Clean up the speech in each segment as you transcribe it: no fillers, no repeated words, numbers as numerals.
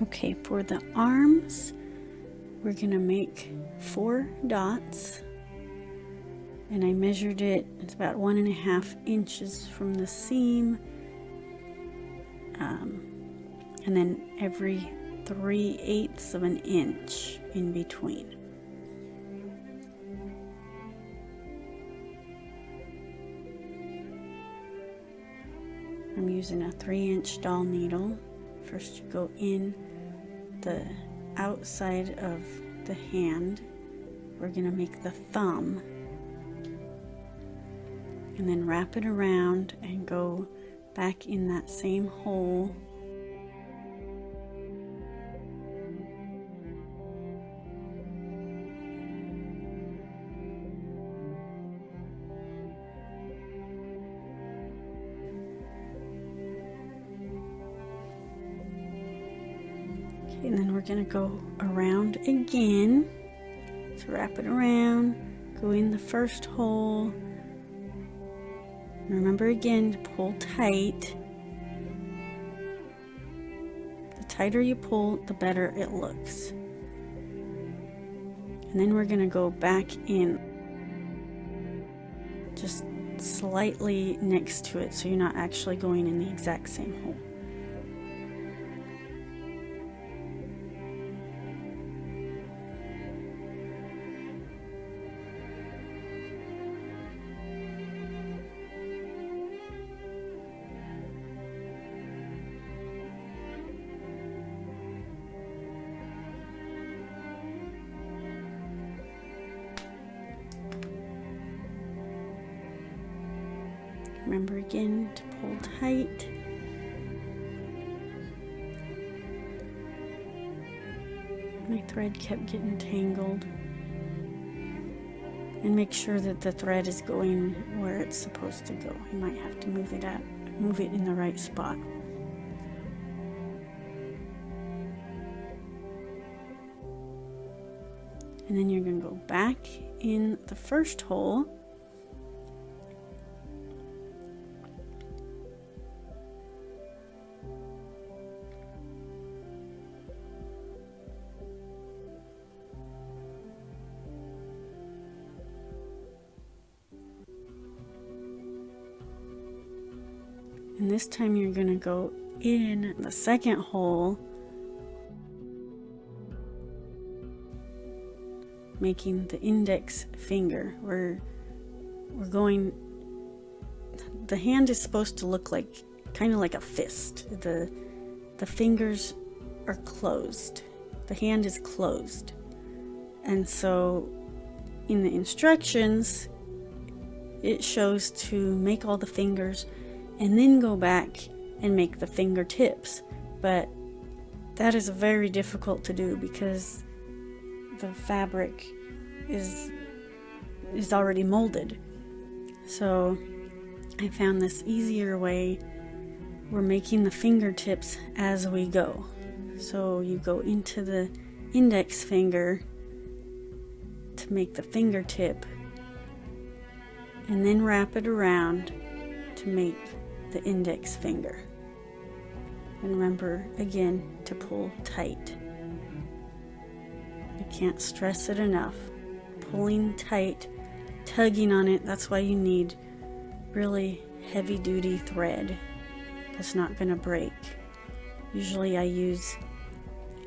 Okay, for the arms, we're gonna make 4 dots, and I measured it. It's about 1.5 inches from the seam, and then every 3/8 of an inch in between. I'm using a 3-inch doll needle. First you go in the outside of the hand. We're going to make the thumb, and then wrap it around and go back in that same hole. And then we're going to go around again. So wrap it around, go in the first hole. Remember again to pull tight. The tighter you pull, the better it looks. And then we're going to go back in, just slightly next to it, so you're not actually going in the exact same hole. Remember again to pull tight. My thread kept getting tangled. And make sure that the thread is going where it's supposed to go. You might have to move it in the right spot. And then you're going to go back in the first hole. And this time you're going to go in the second hole, making the index finger. We're going, the hand is supposed to look like, kind of like a fist. The fingers are closed. The hand is closed. And so in the instructions, it shows to make all the fingers and then go back and make the fingertips. But that is very difficult to do because the fabric is already molded. So I found this easier way. We're making the fingertips as we go. So you go into the index finger to make the fingertip, and then wrap it around to make the index finger. And remember again to pull tight. I can't stress it enough. Pulling tight, tugging on it. That's why you need really heavy duty thread that's not going to break. Usually I use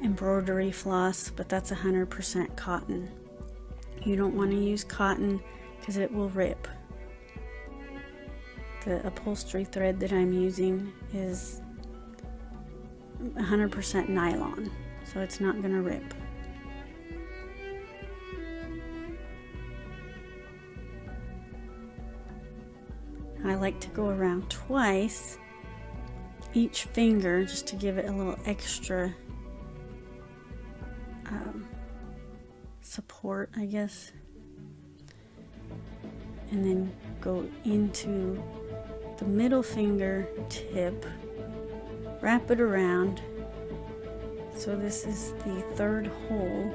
embroidery floss, but that's 100% cotton. You don't want to use cotton because it will rip. The upholstery thread that I'm using is 100% nylon, so it's not going to rip. I like to go around twice each finger just to give it a little extra support, I guess. And then go into the middle finger tip, wrap it around. So this is the third hole.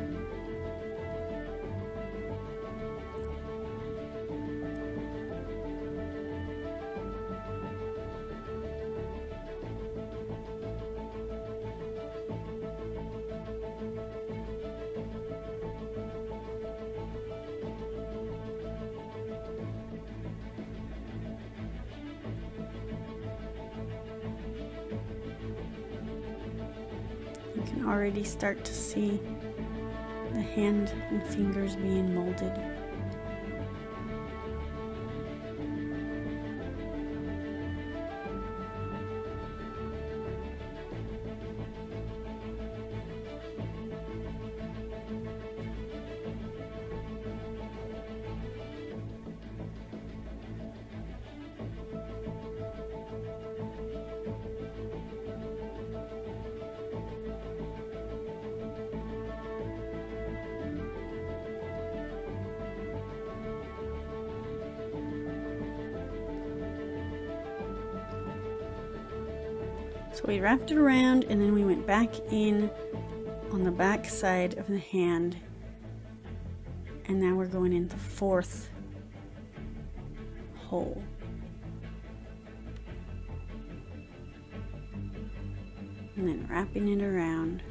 You can already start to see the hand and fingers being molded. So we wrapped it around and then we went back in on the back side of the hand, and now we're going in the fourth hole. And then wrapping it around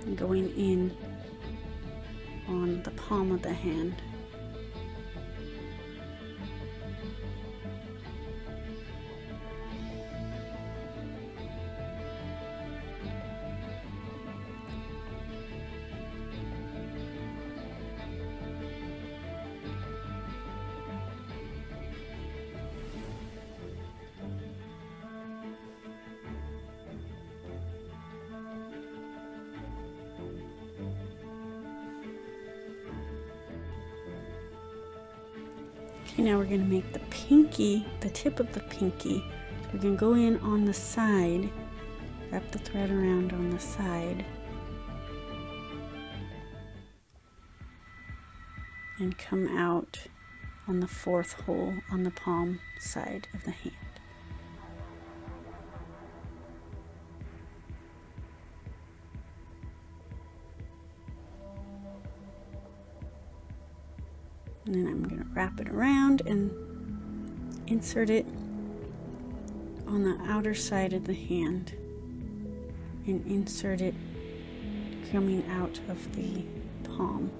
and going in on the palm of the hand. Okay, now we're going to make the pinky, the tip of the pinky. So we're going to go in on the side, wrap the thread around on the side, and come out on the fourth hole on the palm side of the hand. And then I'm going to wrap it around and insert it on the outer side of the hand and insert it coming out of the palm.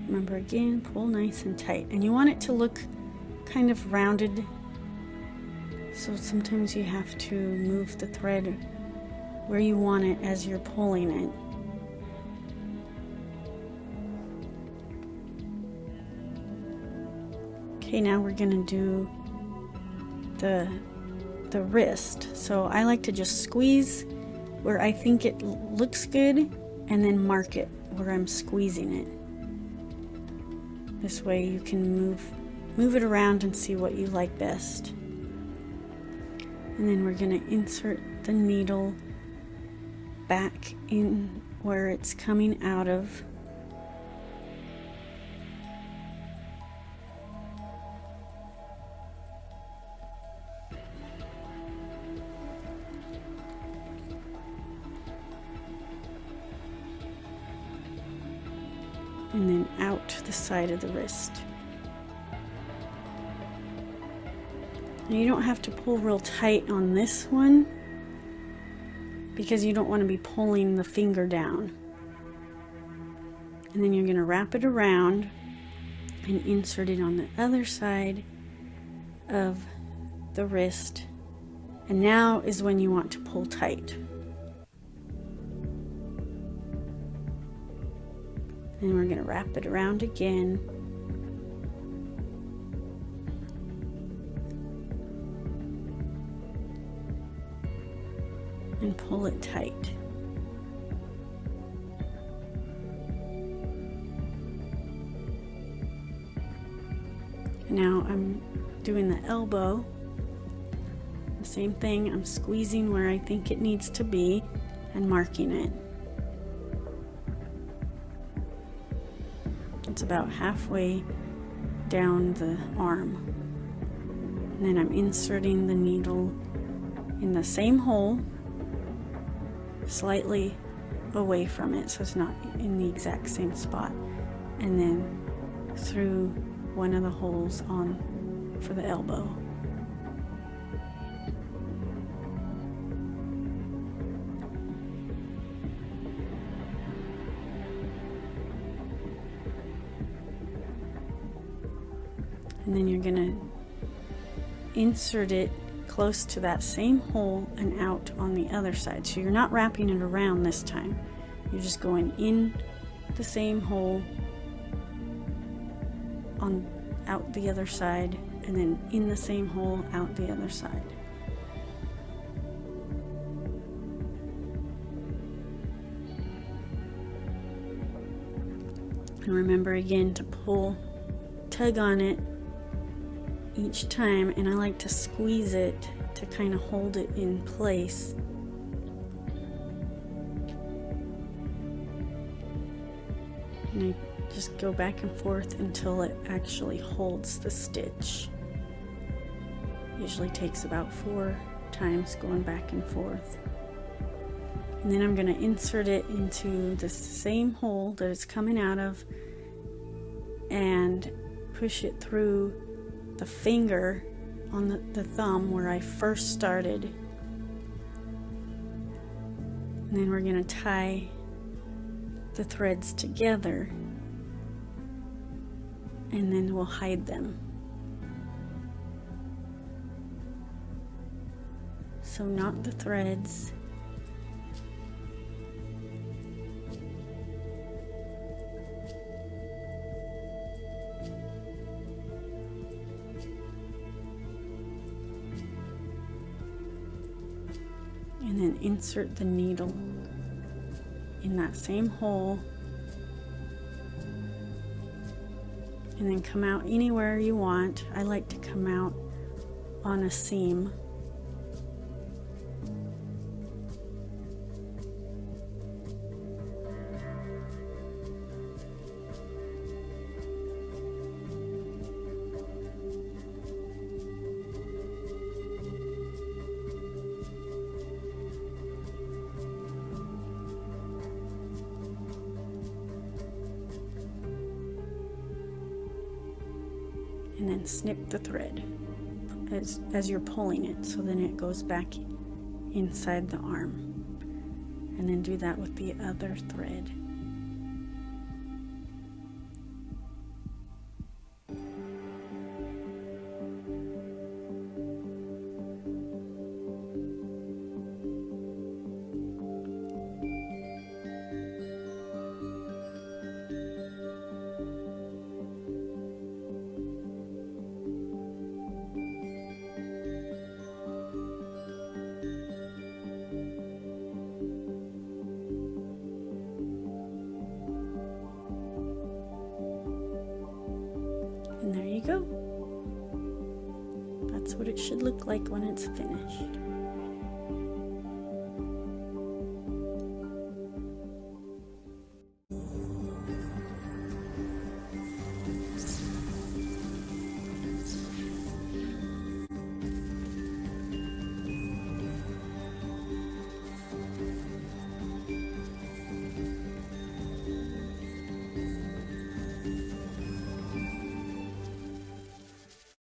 Remember, again, pull nice and tight, and you want it to look kind of rounded, so sometimes you have to move the thread where you want it as you're pulling it. Okay, now we're going to do the wrist. So I like to just squeeze where I think it looks good and then mark it where I'm squeezing it. This way you can move it around and see what you like best. And then we're going to insert the needle back in where it's coming out of. And then out the side of the wrist. And you don't have to pull real tight on this one because you don't want to be pulling the finger down. And then you're going to wrap it around and insert it on the other side of the wrist. And now is when you want to pull tight. And we're going to wrap it around again. And pull it tight. And now I'm doing the elbow. The same thing, I'm squeezing where I think it needs to be and marking it. It's about halfway down the arm. And then I'm inserting the needle in the same hole, slightly away from it so it's not in the exact same spot, and then through one of the holes on for the elbow. And then you're going to insert it close to that same hole and out on the other side. So you're not wrapping it around this time. You're just going in the same hole, on out the other side, and then in the same hole, out the other side. And remember again to tug on it each time, and I like to squeeze it to kind of hold it in place. And I just go back and forth until it actually holds the stitch. Usually takes about 4 times going back and forth. And then I'm going to insert it into the same hole that it's coming out of and push it through the finger on the thumb where I first started. And then we're going to tie the threads together, and then we'll hide them. So knot the threads. And then insert the needle in that same hole, and then come out anywhere you want. I like to come out on a seam. And then snip the thread as you're pulling it, so then it goes back inside the arm. And then do that with the other thread. And there you go. That's what it should look like when it's finished.